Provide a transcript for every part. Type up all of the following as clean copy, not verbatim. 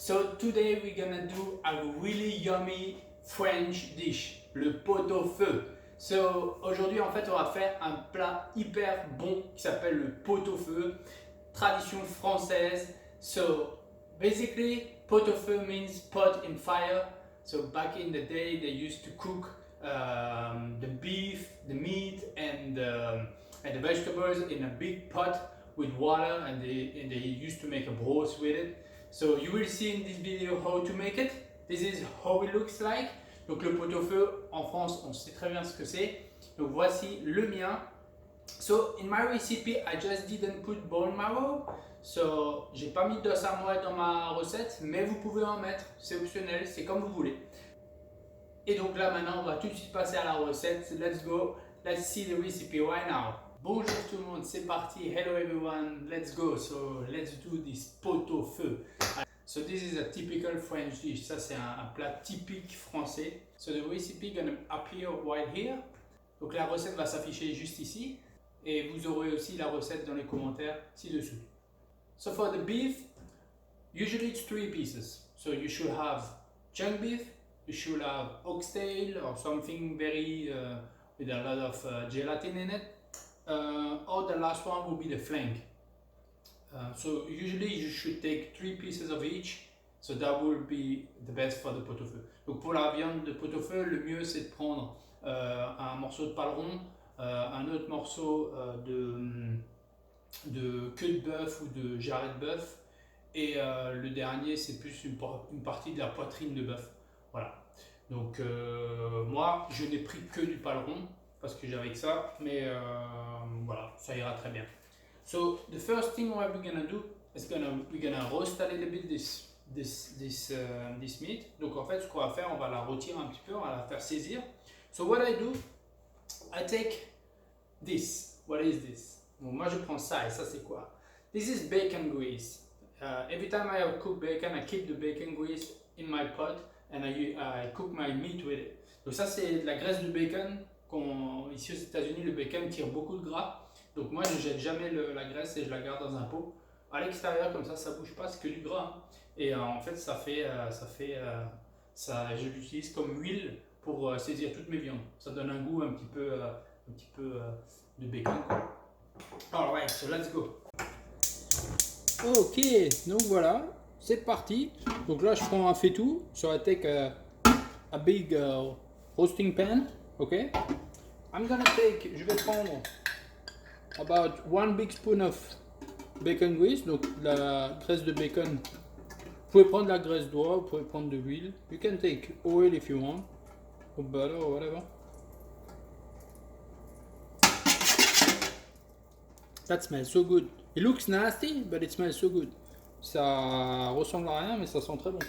So today we're gonna do a really yummy French dish, le pot-au-feu. So aujourd'hui en fait on va faire un plat hyper bon qui s'appelle le pot-au-feu, tradition française. So basically pot-au-feu means pot in fire. So back in the day they used to cook the beef, the meat and the vegetables in a big pot with water, and they used to make a broth with it. So you will see in this video how to make it. This is how it looks like. Donc le pot-au-feu en France on sait très bien ce que c'est. Donc voici le mien. So in my recipe I just didn't put bone marrow. So j'ai pas mis d'os à moelle dans ma recette, mais vous pouvez en mettre, c'est optionnel, c'est comme vous voulez. Et donc là maintenant on va tout de suite passer à la recette. Let's go, let's see the recipe right now. Bonjour tout le monde, c'est parti. Hello everyone, let's go. So let's do this pot-au-feu. So this is a typical French dish. Ça c'est un plat typique français. So the recipe gonna appear right here. Donc la recette va s'afficher juste ici. Et vous aurez aussi la recette dans les commentaires ci-dessous. So for the beef, usually it's 3 pieces. So you should have chunk beef, you should have oxtail or something very with a lot of gelatin in it. Or the last one will be the flank. So usually you should take 3 pieces of each, so that will be the best for the pot-au-feu. Donc pour la viande de pot-au-feu, le mieux c'est de prendre un morceau de paleron, un autre morceau de queue de bœuf ou de jarret de bœuf, et le dernier c'est plus une partie de la poitrine de bœuf. Voilà. Donc moi je n'ai pris que du paleron parce que j'avais que ça, mais voilà, ça ira très bien. So the first thing what we're gonna do is we're gonna roast a little bit this meat. Donc en fait ce qu'on va faire, on va la rôtir un petit peu, on va la faire saisir. So what I do, I take this. What is this? Bon, moi je prends ça, et ça c'est quoi? This is bacon grease. Every time I cook bacon, I keep the bacon grease in my pot and I cook my meat with it. Donc ça c'est de la graisse de bacon. Ici aux États-Unis le bacon tire beaucoup de gras. Donc moi je jette jamais la graisse et je la garde dans un pot. À l'extérieur comme ça bouge pas, c'est que du gras. Hein. Et en fait je l'utilise comme huile pour saisir toutes mes viandes. Ça donne un goût un petit peu de bacon. Alright, so let's go. Ok, donc voilà, c'est parti. Donc là je prends un faitout. So I take a big roasting pan. Ok. Je vais prendre about 1 big spoon of bacon grease, donc la graisse de bacon. Vous pouvez prendre la graisse d'oie, vous pouvez prendre de l'huile. You can take oil if you want, or butter or whatever. That smells so good. It looks nasty, but it smells so good. Ça ressemble à rien, mais ça sent très bon.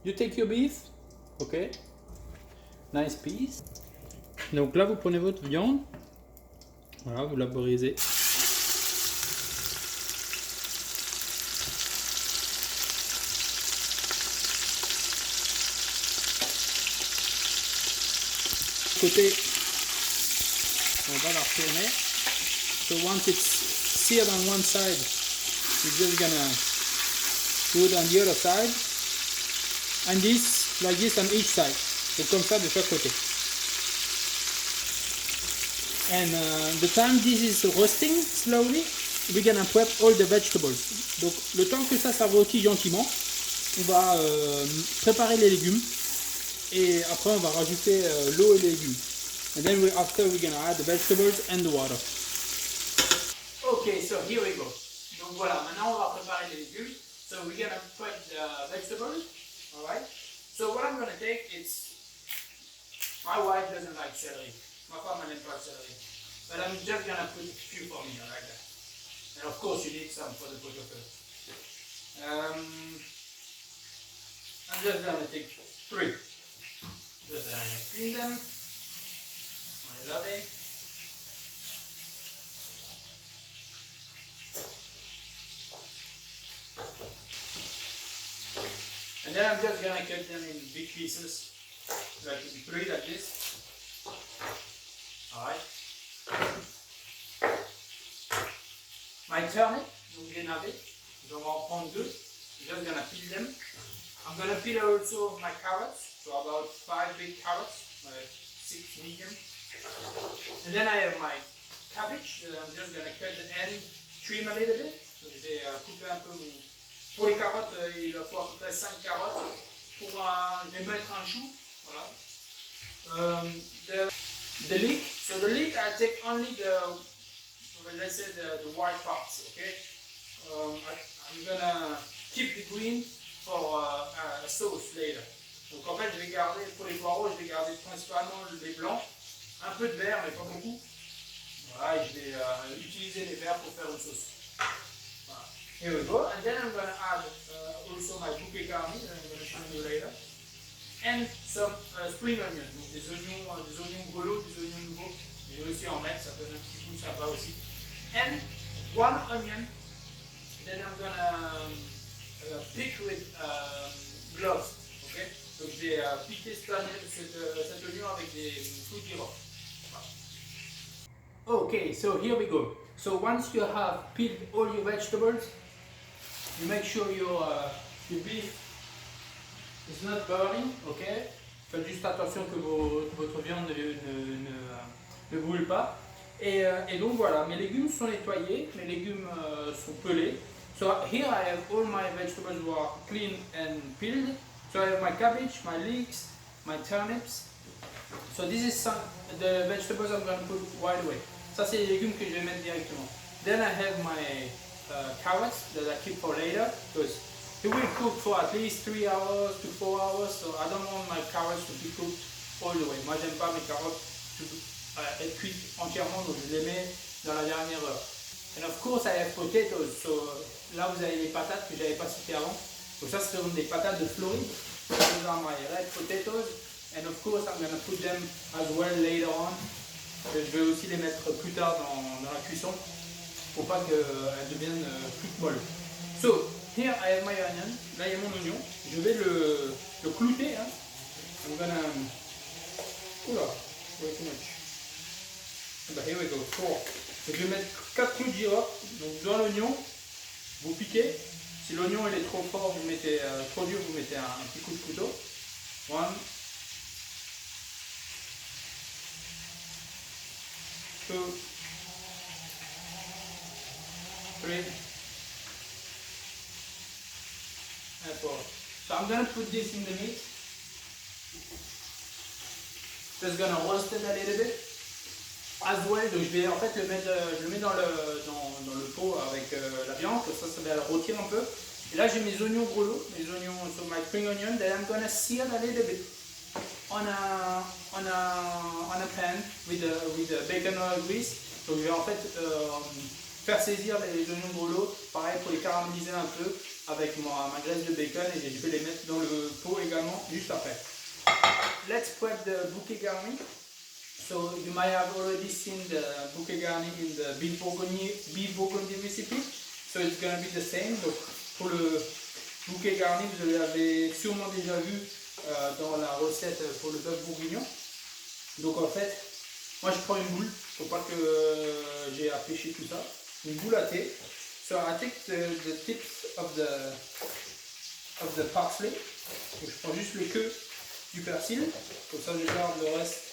You take your beef, ok. Nice piece. Donc là, vous prenez votre viande. Voilà, vous la brisez. Côté, on va la retourner. So once it's seared on one side, we're just gonna do it on the other side. And this, like this on each side. Donc comme ça de chaque côté. And the time this is roasting slowly, we're gonna prep all the vegetables. Donc le temps que ça rôtit gentiment, on va préparer les légumes et après on va rajouter l'eau et les légumes. And then after we're gonna add the vegetables and the water. Okay, so here we go. Donc voilà, maintenant on va préparer les légumes. So we're gonna prep the vegetables. Alright. So what I'm gonna take is, my wife doesn't like celery. Ma femme n'aime pas celery. But I'm just gonna put a few for me like that. And of course you need some for the pot-au-feu. I'm just gonna take 3. Just gonna clean them. I love it. And then I'm just gonna cut them in big pieces, like 3 like this. Alright. My turnip, donc des navets. on va en prendre deux. Just gonna peel them. I'm gonna peel also my carrots, so about 5 big carrots, 6 medium. And then I have my cabbage, I'm just gonna cut the end, trim a little bit. Donc je vais couper un peu pour les carottes, il va faut à peu près 5 carottes. Pour je vais mettre un chou, voilà. The leek, so the leek I take only let's say the white parts, okay? I'm gonna keep the green for a sauce later. Donc en fait je vais garder, pour les poireaux, je vais garder principalement les blancs, un peu de vert mais pas beaucoup. Voilà, et je vais utiliser les verts pour faire une sauce. Voilà. Here we go, and then I'm gonna add also my bouquet garni, that I'm gonna show you later. And some spring onions, donc des oignons grelots, des oignons nouveaux. Je vais aussi en mettre, ça donne un petit goût sympa aussi. And one onion, then I'm gonna pick with gloves, okay? Donc je vais piquer cet oignon avec des clous de girofle. Okay, so here we go. So once you have peeled all your vegetables, you make sure your beef is not burning, okay? Faites juste attention que votre viande ne brûle pas. Et donc voilà, mes légumes sont nettoyés, mes légumes sont pelés. So here I have all my vegetables who are clean and peeled. So I have my cabbage, my leeks, my turnips. So this is the vegetables I'm going to put right away. Ça c'est les légumes que je vais mettre directement. Then I have my carrots that I keep for later because it will cook for at least 3 hours to 4 hours. So I don't want my carrots to be cooked all the way. Moi j'aime pas mes carottes être cuites entièrement, donc je les mets dans la dernière heure. And of course I have potatoes. So là vous avez les patates que j'avais pas citées avant. Donc ça ce sont des patates de Floride. These are my red potatoes. And of course I'm going to put them as well later on. Je vais aussi les mettre plus tard dans la cuisson pour pas qu'elles deviennent toutes molles. So here I have my onion. Là il y a mon oignon. Je vais le clouter. Hein. I'm gonna. Oula, way too much. But here we go. 4. Donc, je vais mettre 4 clous de girofle. Donc dans l'oignon, vous piquez. Si l'oignon il est trop fort, vous mettez trop dur, vous mettez un petit coup de couteau. 1. 2, 3, and 4. So I'm going to put this in the meat. Just going to roast it a little bit. As well, donc je vais en fait je le mets dans le pot avec la viande, ça va le rôtir un peu. Et là j'ai mes oignons grelots, so my spring onion, that I'm going to sear a little bit on a pan with bacon oil grease. Donc je vais en fait faire saisir les oignons grelots, pareil pour les caraméliser un peu avec ma graisse de bacon et je vais les mettre dans le pot également juste après. Let's prep the bouquet garni. So you might have already seen the bouquet garni in the beef bourguignon recipe. So it's going to be the same. Donc pour le bouquet garni, vous l'avez sûrement déjà vu dans la recette pour le bœuf bourguignon. Donc en fait, moi je prends une boule, faut pas que j'ai à pêcher tout ça. Une boule à thé. So I take the tips of the parsley. Donc, je prends juste les queues du persil. Comme ça je garde le reste.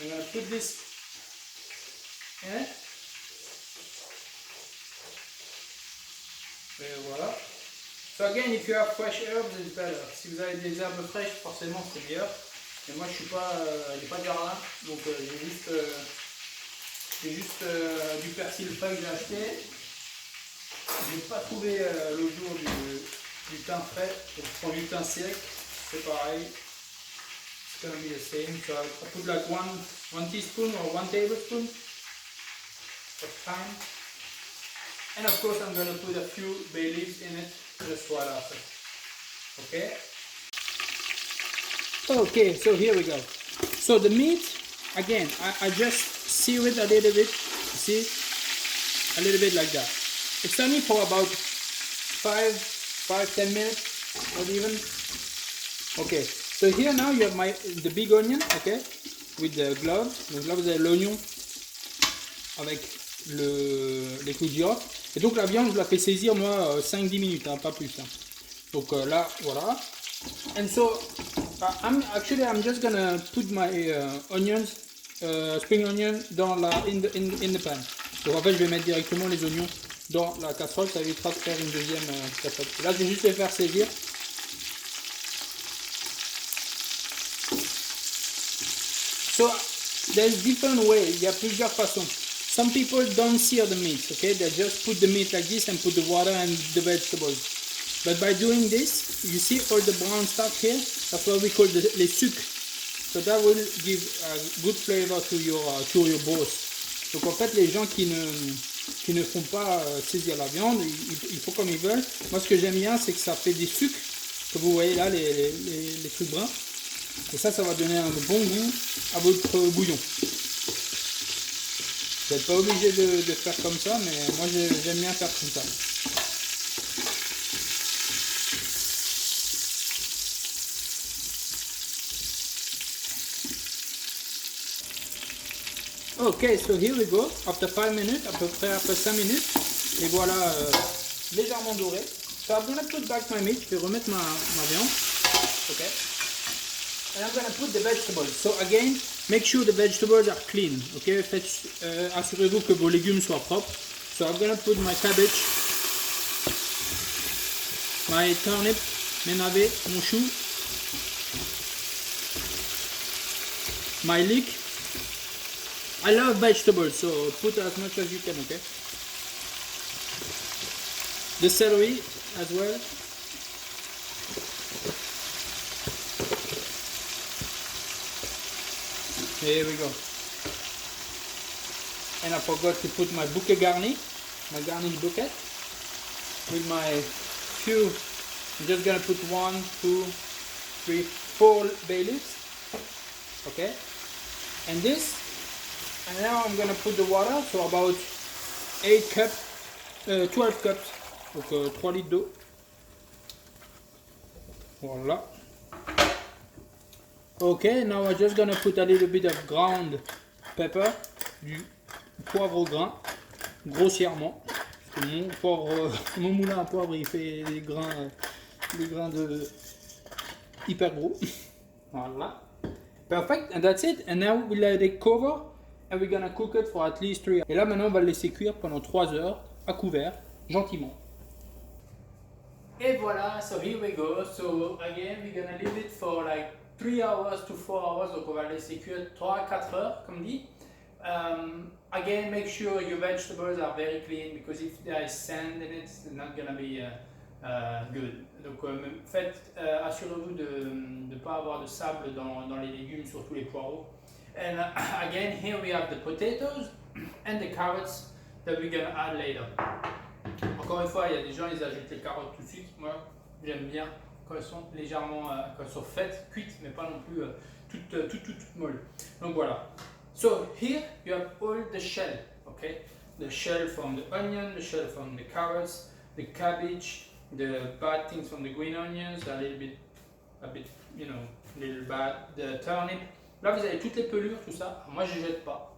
I'm going to put this in it. Et voilà. So again, if you have fresh herbs, it's better. Si vous avez des herbes fraîches, forcément c'est meilleur. Mais moi je suis pas, j'ai pas de jardin, donc j'ai juste du persil frais que j'ai acheté. J'ai pas trouvé l'autre jour du thym frais, donc je prends du thym sec, c'est pareil. It's gonna be the same. So I put like one teaspoon or 1 tablespoon of thyme. And of course I'm going to put a few bay leaves in it just right after. Okay? Okay, so here we go. So the meat, again, I just sear it a little bit. See? A little bit like that. It's only for about 5-10 minutes, not even. Okay, so here now you have the big onion, okay, with the gloves. Donc là vous avez l'oignon avec les clous de girofle. Et donc la viande, je la fais saisir moi 5-10 minutes, hein, pas plus. Hein. Donc là, voilà. And so, I'm just gonna put my onions, spring onion in the pan. Donc en fait, je vais mettre directement les oignons dans la casserole, ça évitera de faire une deuxième casserole. Là, je vais juste les faire saisir. So, there's different way. Il y a plusieurs façons. Some people don't sear the meat, okay? They just put the meat like this and put the water and the vegetables. But by doing this, you see all the brown stuff here? That's what we call les sucres. So that will give a good flavor to your broth. Donc en fait, les gens qui ne font pas saisir la viande, ils font comme ils veulent. Moi, ce que j'aime bien, c'est que ça fait des sucres, que vous voyez là, les trucs bruns. Et ça va donner un bon goût à votre bouillon. Vous n'êtes pas obligé de faire comme ça, mais moi j'aime bien faire comme ça. Ok, so here we go. After 5 minutes, à peu près après 5 minutes, les voilà légèrement dorés. So I'm gonna put back my meat. Je vais remettre ma viande. Ok. And I'm gonna put the vegetables. So again, make sure the vegetables are clean. Okay, assurez-vous que vos légumes soient propres. So I'm gonna put my cabbage, my turnip, mes navets, mon chou, my leek. I love vegetables, so put as much as you can. Okay. The celery as well. Here we go. And I forgot to put my bouquet garni, my garnish bouquet. With my few, I'm just gonna put 1, 2, 3, 4 bay leaves. Okay. And this, and now I'm gonna put the water, so about 12 cups, donc 3 litres d'eau. Voilà. Okay, now I'm just gonna put a little bit of ground pepper, du poivre au grain, grossièrement. Mon moulin à poivre, il fait des grains de hyper gros. Voilà. Perfect, and that's it. And now we let it cover, and we're gonna cook it for at least 3 hours. Et là maintenant, on va le laisser cuire pendant 3 heures à couvert, gentiment. Et voilà, so here we go. So again, we're gonna leave it for like 3 hours to 4 hours, donc on va laisser cuire 3-4 heures comme dit. Again, make sure your vegetables are very clean, because if there is sand in it, it's not gonna be good. Donc assurez-vous de ne pas avoir de sable dans les légumes, surtout les poireaux. And again, here we have the potatoes and the carrots that we're gonna add later. Encore une fois, il y a des gens, ils ajoutent les carottes tout de suite. Moi, j'aime bien quand elles sont légèrement, quand elles sont faites, cuites, mais pas non plus toutes molles. Donc voilà. So here you have all the shell, okay? The shell from the onion, the shell from the carrots, the cabbage, the bad things from the green onions, a bit, you know, little bad, the turnip. Là, vous avez toutes les pelures, tout ça. Moi, je ne jette pas.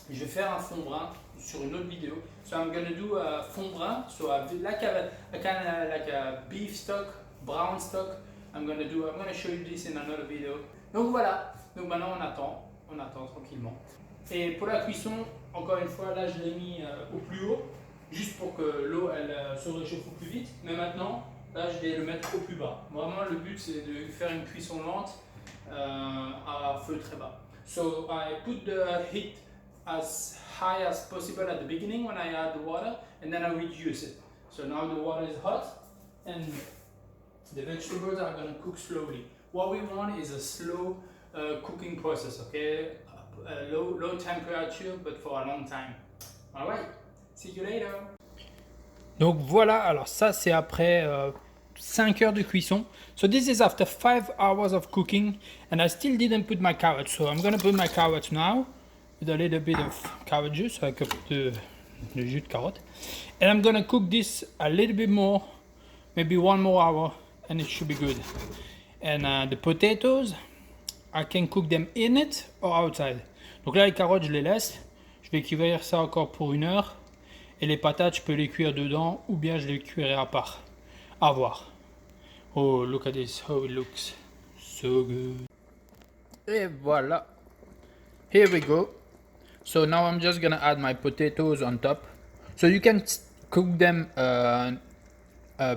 Je vais faire un fond brun sur une autre vidéo. So I'm gonna do a fond brun, so like a beef stock, brown stock. I'm gonna show you this in another video. Donc voilà. Donc maintenant on attend tranquillement. Et pour la cuisson, encore une fois, là je l'ai mis au plus haut, juste pour que l'eau elle se réchauffe au plus vite. Mais maintenant, là je vais le mettre au plus bas. Vraiment le but c'est de faire une cuisson lente à feu très bas. So I put the heat as high as possible at the beginning when I add the water, and then I reduce it. So now the water is hot and the vegetables are going to cook slowly. What we want is a slow cooking process, okay? Low temperature, but for a long time. Alright, see you later. Donc voilà, alors ça c'est après 5 heures de cuisson. So this is after 5 hours of cooking, and I still didn't put my carrots. So I'm gonna put my carrots now with a little bit of carrot juice, avec un peu de jus de carotte. And I'm gonna cook this a little bit more, maybe 1 more hour, and it should be good. And the potatoes, I can cook them in it or outside. Donc là les carottes je les laisse. Je vais cuire ça encore pour 1 heure. Et les patates, je peux les cuire dedans ou bien je les cuirai à part. À voir. Oh, look at this, how it looks. So good. Et voilà. Here we go. So now I'm just gonna add my potatoes on top. So you can cook them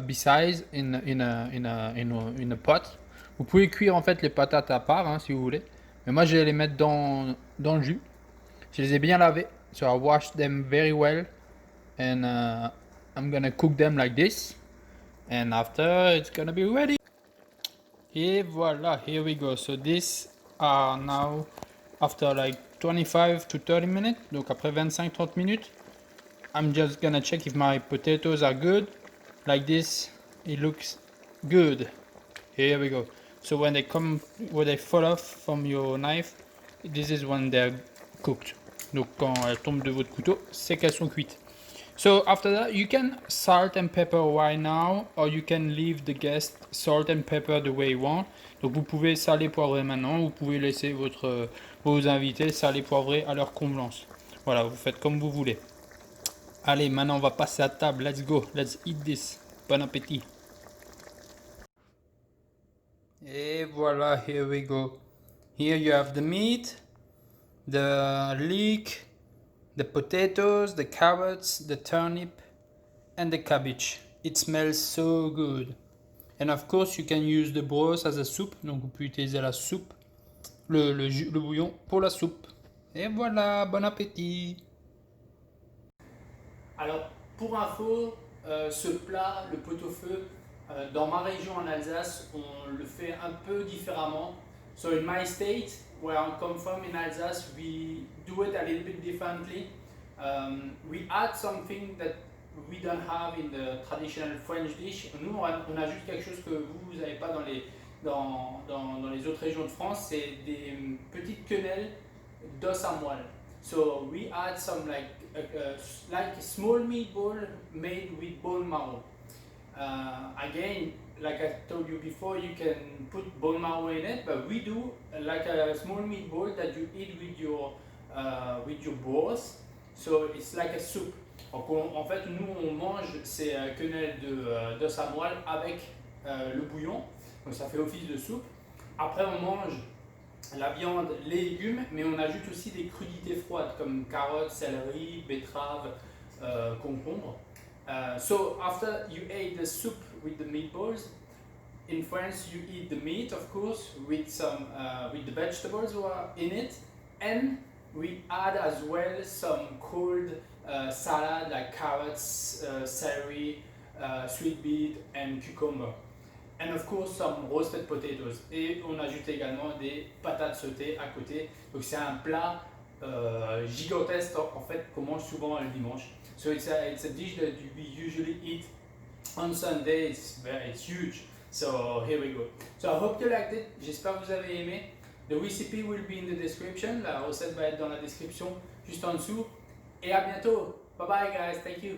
besides in a pot. Vous pouvez cuire en fait les patates à part hein, si vous voulez. Mais moi je vais les mettre dans le jus. Je les ai bien lavés. So I washed them very well. And I'm gonna cook them like this. And after it's gonna be ready. Et voilà, here we go. So these are now after like 25 to 30 minutes. Donc après 25-30 minutes. I'm just gonna check if my potatoes are good. Like this, it looks good. Here we go. So when they fall off from your knife, this is when they're cooked. Donc quand elles tombent de votre couteau, c'est qu'elles sont cuites. So after that, you can salt and pepper right now, or you can leave the guest salt and pepper the way you want. Donc vous pouvez saler poivrer maintenant, vous pouvez laisser vos invités saler poivrer à leur convenance. Voilà, vous faites comme vous voulez. Allez, maintenant on va passer à table. Let's go, let's eat this. Bon appétit. Et voilà, here we go. Here you have the meat, the leek, the potatoes, the carrots, the turnip, and the cabbage. It smells so good. And of course, you can use the broth as a soup. Donc, vous pouvez utiliser la soupe, le bouillon pour la soupe. Et voilà, bon appétit. Alors, pour info, ce plat, le pot-au-feu, dans ma région en Alsace, on le fait un peu différemment. So in my state, where I come from in Alsace, we do it a little bit differently. We add something that we don't have in the traditional French dish. Nous, on ajoute quelque chose que vous n'avez pas dans les autres régions de France, c'est des petites quenelles d'os à moelle. So we add some like a small meatball made with bone marrow. Again, like I told you before, you can put bone marrow in it, but we do like a small meatball that you eat with your broth. So it's like a soup. Donc en fait, nous on mange ces quenelles d'os à moelle avec le bouillon. Donc ça fait office de soupe. Après on mange la viande, les légumes, mais on ajoute aussi des crudités froides comme carottes, céleri, betterave, concombre. So after you ate the soup with the meatballs, in France you eat the meat, of course, with the vegetables who are in it, and we add as well some cold salad like carrots, celery, sweet beet, and cucumber. And of course some roasted potatoes. Et on ajoute également des patates sautées à côté. Donc c'est un plat gigantesque en fait qu'on mange souvent le dimanche. So it's a dish that we usually eat on Sunday. It's huge. So here we go. So I hope you liked it. J'espère que vous avez aimé. The recipe will be in the description. La recette va être dans la description juste en dessous. Et à bientôt. Bye bye guys. Thank you.